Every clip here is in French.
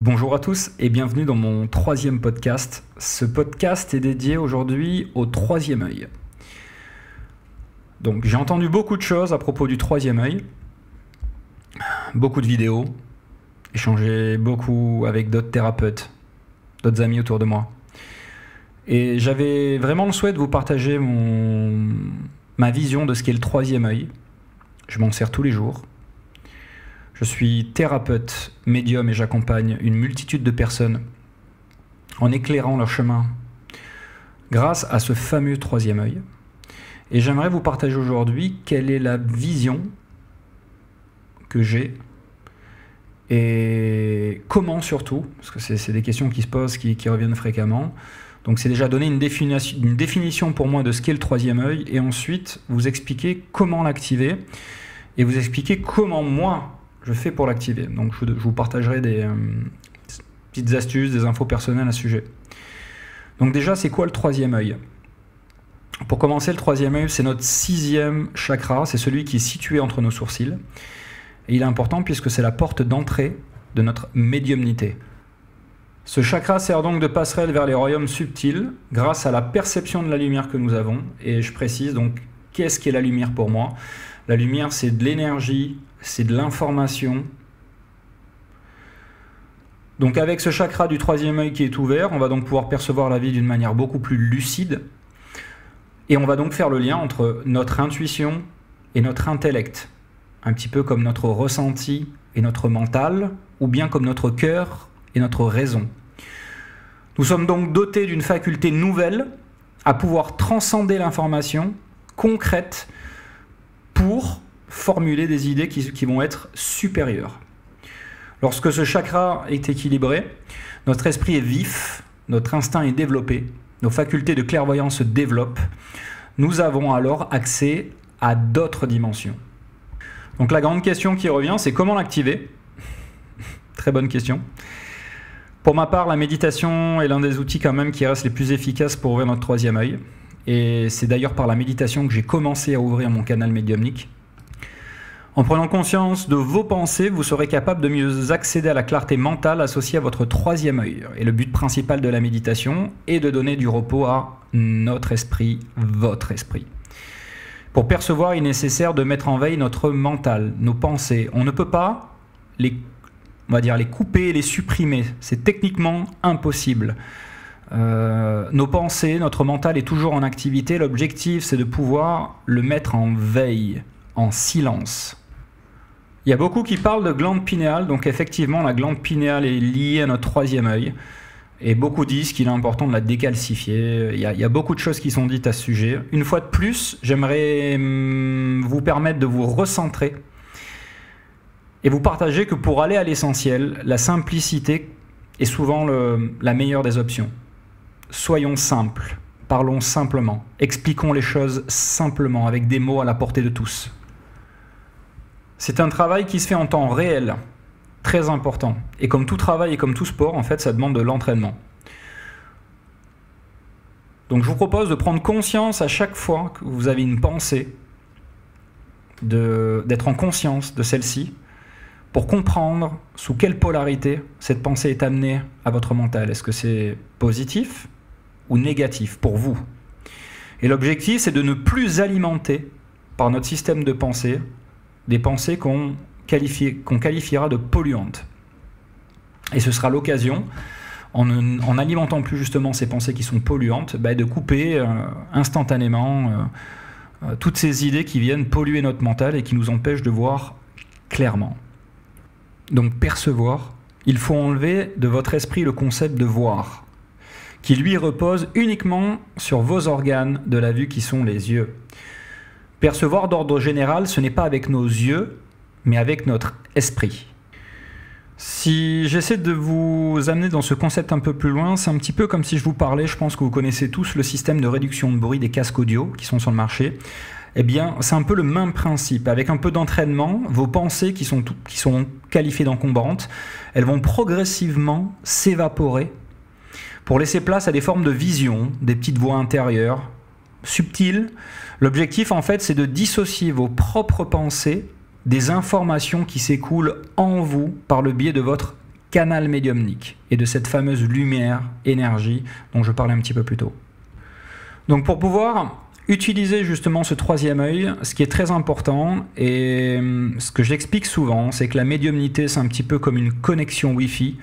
Bonjour à tous et bienvenue dans mon troisième podcast. Ce podcast est dédié aujourd'hui au troisième œil. Donc j'ai entendu beaucoup de choses à propos du troisième œil, beaucoup de vidéos, échangé beaucoup avec d'autres thérapeutes, d'autres amis autour de moi. Et j'avais vraiment le souhait de vous partager ma vision de ce qu'est le troisième œil. Je m'en sers tous les jours. Je suis thérapeute, médium et j'accompagne une multitude de personnes en éclairant leur chemin grâce à ce fameux troisième œil. Et j'aimerais vous partager aujourd'hui quelle est la vision que j'ai et comment surtout, parce que c'est des questions qui se posent, qui reviennent fréquemment. Donc c'est déjà donner une définition pour moi de ce qu'est le troisième œil et ensuite vous expliquer comment l'activer et vous expliquer comment moi je fais pour l'activer. Donc je vous partagerai des petites astuces, des infos personnelles à ce sujet. Donc déjà, c'est quoi le troisième œil? Pour commencer, le troisième œil, c'est notre sixième chakra, c'est celui qui est situé entre nos sourcils. Et il est important puisque c'est la porte d'entrée de notre médiumnité. Ce chakra sert donc de passerelle vers les royaumes subtils grâce à la perception de la lumière que nous avons. Et je précise donc, qu'est-ce qu'est la lumière pour moi? La lumière, c'est de l'énergie, c'est de l'information. Donc avec ce chakra du troisième œil qui est ouvert, on va donc pouvoir percevoir la vie d'une manière beaucoup plus lucide. Et on va donc faire le lien entre notre intuition et notre intellect. Un petit peu comme notre ressenti et notre mental, ou bien comme notre cœur et notre raison. Nous sommes donc dotés d'une faculté nouvelle à pouvoir transcender l'information concrète pour formuler des idées qui vont être supérieures. Lorsque ce chakra est équilibré, notre esprit est vif, notre instinct est développé, nos facultés de clairvoyance se développent. Nous avons alors accès à d'autres dimensions. Donc la grande question qui revient, c'est comment l'activer? Très bonne question. Pour ma part, la méditation est l'un des outils quand même qui reste les plus efficaces pour ouvrir notre troisième œil. Et c'est d'ailleurs par la méditation que j'ai commencé à ouvrir mon canal médiumnique. En prenant conscience de vos pensées, vous serez capable de mieux accéder à la clarté mentale associée à votre troisième œil. Et le but principal de la méditation est de donner du repos à notre esprit, votre esprit. Pour percevoir, il est nécessaire de mettre en veille notre mental, nos pensées. On ne peut pas les couper et les supprimer. C'est techniquement impossible. Nos pensées, notre mental est toujours en activité. L'objectif, c'est de pouvoir le mettre en veille, en silence. Il y a beaucoup qui parlent de glande pinéale, donc effectivement la glande pinéale est liée à notre troisième œil, et beaucoup disent qu'il est important de la décalcifier. Il y a beaucoup de choses qui sont dites à ce sujet. Une fois de plus, j'aimerais vous permettre de vous recentrer et vous partager que pour aller à l'essentiel, la simplicité est souvent la meilleure des options. Soyons simples, parlons simplement, expliquons les choses simplement, avec des mots à la portée de tous. C'est un travail qui se fait en temps réel, très important. Et comme tout travail et comme tout sport, en fait, ça demande de l'entraînement. Donc je vous propose de prendre conscience à chaque fois que vous avez une pensée, d'être en conscience de celle-ci, pour comprendre sous quelle polarité cette pensée est amenée à votre mental. Est-ce que c'est positif ou négatif pour vous? Et l'objectif, c'est de ne plus alimenter par notre système de pensée des pensées qu'on qualifiera de polluantes. Et ce sera l'occasion, en alimentant plus justement ces pensées qui sont polluantes, de couper instantanément toutes ces idées qui viennent polluer notre mental et qui nous empêchent de voir clairement. Donc percevoir, il faut enlever de votre esprit le concept de voir, qui lui repose uniquement sur vos organes de la vue qui sont les yeux. Percevoir d'ordre général, ce n'est pas avec nos yeux, mais avec notre esprit. Si j'essaie de vous amener dans ce concept un peu plus loin, c'est un petit peu comme si je vous parlais, je pense que vous connaissez tous le système de réduction de bruit des casques audio qui sont sur le marché. Eh bien, c'est un peu le même principe. Avec un peu d'entraînement, vos pensées qui sont qualifiées d'encombrantes, elles vont progressivement s'évaporer pour laisser place à des formes de vision, des petites voix intérieures, subtiles. L'objectif, en fait, c'est de dissocier vos propres pensées des informations qui s'écoulent en vous par le biais de votre canal médiumnique et de cette fameuse lumière, énergie dont je parlais un petit peu plus tôt. Donc pour pouvoir utiliser justement ce troisième œil, ce qui est très important et ce que j'explique souvent, c'est que la médiumnité, c'est un petit peu comme une connexion Wi-Fi.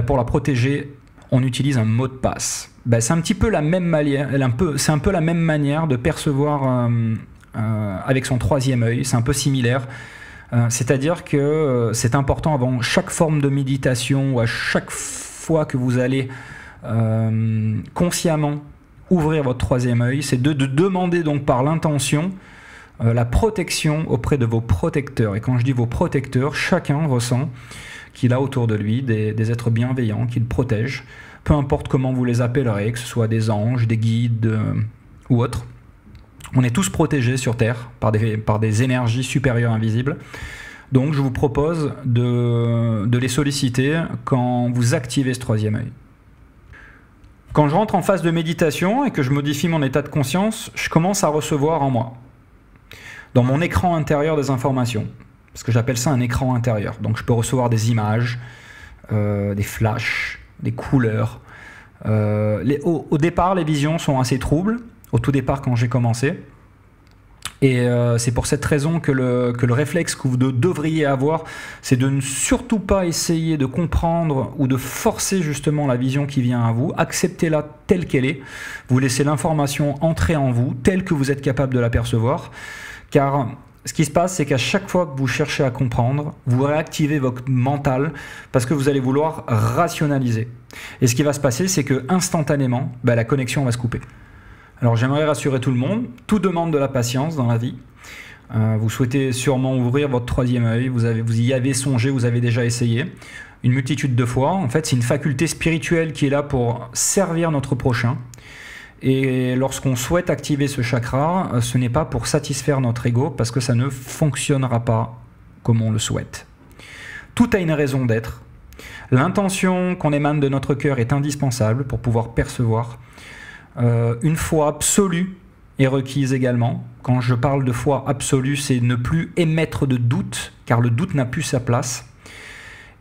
Pour la protéger, on utilise un mot de passe. C'est un petit peu la même manière, c'est un peu la même manière de percevoir avec son troisième œil, c'est un peu similaire. C'est-à-dire que c'est important avant chaque forme de méditation ou à chaque fois que vous allez consciemment ouvrir votre troisième œil, c'est de demander donc par l'intention la protection auprès de vos protecteurs. Et quand je dis vos protecteurs, chacun ressent qu'il a autour de lui des êtres bienveillants qui le protègent, peu importe comment vous les appellerez, que ce soit des anges, des guides ou autres. On est tous protégés sur Terre par des énergies supérieures invisibles. Donc je vous propose de les solliciter quand vous activez ce troisième œil. Quand je rentre en phase de méditation et que je modifie mon état de conscience, je commence à recevoir en moi, dans mon écran intérieur, des informations. Parce que j'appelle ça un écran intérieur. Donc je peux recevoir des images, des flashs, des couleurs. Au départ, les visions sont assez troubles, au tout départ quand j'ai commencé. Et c'est pour cette raison que le réflexe que vous devriez avoir, c'est de ne surtout pas essayer de comprendre ou de forcer justement la vision qui vient à vous. Acceptez-la telle qu'elle est. Vous laissez l'information entrer en vous, telle que vous êtes capable de l'apercevoir. Car ce qui se passe, c'est qu'à chaque fois que vous cherchez à comprendre, vous réactivez votre mental parce que vous allez vouloir rationaliser. Et ce qui va se passer, c'est que instantanément, la connexion va se couper. Alors j'aimerais rassurer tout le monde, tout demande de la patience dans la vie. Vous souhaitez sûrement ouvrir votre troisième œil, vous y avez songé, vous avez déjà essayé une multitude de fois. En fait, c'est une faculté spirituelle qui est là pour servir notre prochain. Et lorsqu'on souhaite activer ce chakra, ce n'est pas pour satisfaire notre ego, parce que ça ne fonctionnera pas comme on le souhaite. Tout a une raison d'être. L'intention qu'on émane de notre cœur est indispensable pour pouvoir percevoir. Une foi absolue est requise également. Quand je parle de foi absolue, c'est ne plus émettre de doute, car le doute n'a plus sa place.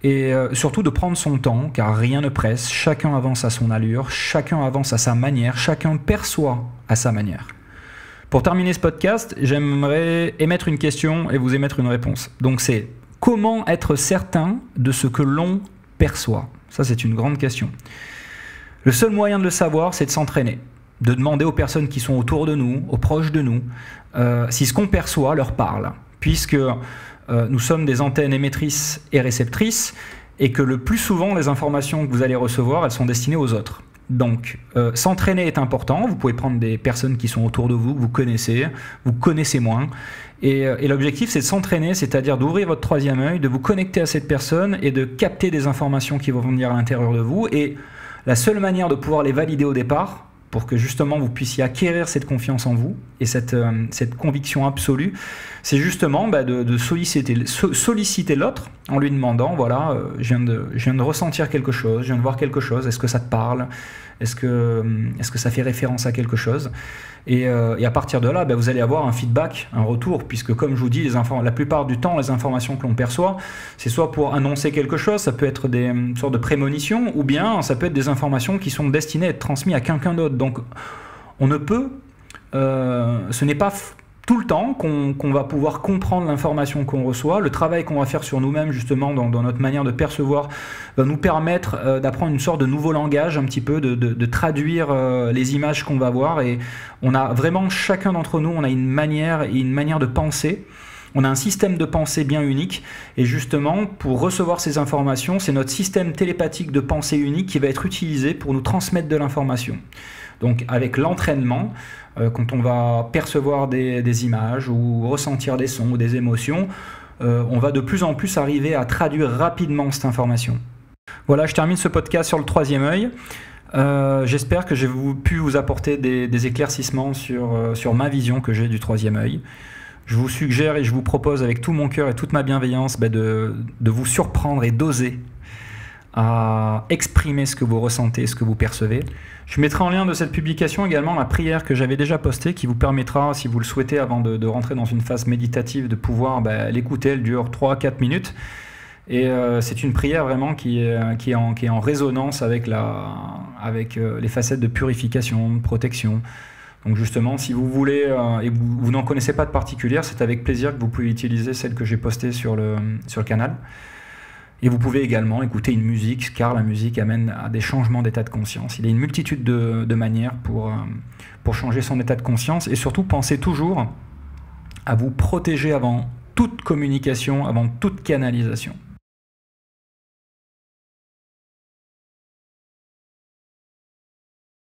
Et surtout de prendre son temps, car rien ne presse, chacun avance à son allure, chacun avance à sa manière, chacun perçoit à sa manière. Pour terminer ce podcast, j'aimerais émettre une question et vous émettre une réponse. Donc c'est comment être certain de ce que l'on perçoit? Ça, c'est une grande question. Le seul moyen de le savoir, c'est de s'entraîner, de demander aux personnes qui sont autour de nous, aux proches de nous, si ce qu'on perçoit leur parle, puisque nous sommes des antennes émettrices et réceptrices, et que le plus souvent, les informations que vous allez recevoir, elles sont destinées aux autres. Donc, s'entraîner est important. Vous pouvez prendre des personnes qui sont autour de vous, que vous connaissez moins, et l'objectif, c'est de s'entraîner, c'est-à-dire d'ouvrir votre troisième œil, de vous connecter à cette personne et de capter des informations qui vont venir à l'intérieur de vous. Et la seule manière de pouvoir les valider au départ, pour que justement vous puissiez acquérir cette confiance en vous et cette conviction absolue, c'est justement de solliciter l'autre en lui demandant, voilà, je viens de ressentir quelque chose, je viens de voir quelque chose, est-ce que ça te parle, est-ce que ça fait référence à quelque chose, et à partir de là, vous allez avoir un feedback, un retour, puisque comme je vous dis, la plupart du temps, les informations que l'on perçoit, c'est soit pour annoncer quelque chose, ça peut être des sortes de prémonitions, ou bien ça peut être des informations qui sont destinées à être transmises à quelqu'un d'autre. Donc on ne peut, ce n'est pas tout le temps qu'on va pouvoir comprendre l'information qu'on reçoit. Le travail qu'on va faire sur nous-mêmes, justement, dans notre manière de percevoir, va nous permettre d'apprendre une sorte de nouveau langage, un petit peu, de traduire les images qu'on va voir. Et on a vraiment, chacun d'entre nous, on a une manière de penser. On a un système de pensée bien unique. Et justement, pour recevoir ces informations, c'est notre système télépathique de pensée unique qui va être utilisé pour nous transmettre de l'information. Donc, avec l'entraînement, quand on va percevoir des images ou ressentir des sons ou des émotions, on va de plus en plus arriver à traduire rapidement cette information. Voilà, je termine ce podcast sur le troisième œil. J'espère que j'ai pu vous apporter des éclaircissements sur ma vision que j'ai du troisième œil. Je vous suggère et je vous propose avec tout mon cœur et toute ma bienveillance de vous surprendre et d'oser à exprimer ce que vous ressentez, ce que vous percevez. Je mettrai en lien de cette publication également la prière que j'avais déjà postée qui vous permettra, si vous le souhaitez, avant de rentrer dans une phase méditative, de pouvoir l'écouter. Elle dure 3-4 minutes Et c'est une prière vraiment qui est en résonance avec, les facettes de purification, de protection. Donc justement, si vous voulez, et vous n'en connaissez pas de particulière, c'est avec plaisir que vous pouvez utiliser celle que j'ai postée sur le canal. Et vous pouvez également écouter une musique, car la musique amène à des changements d'état de conscience. Il y a une multitude de manières pour changer son état de conscience, et surtout pensez toujours à vous protéger avant toute communication, avant toute canalisation.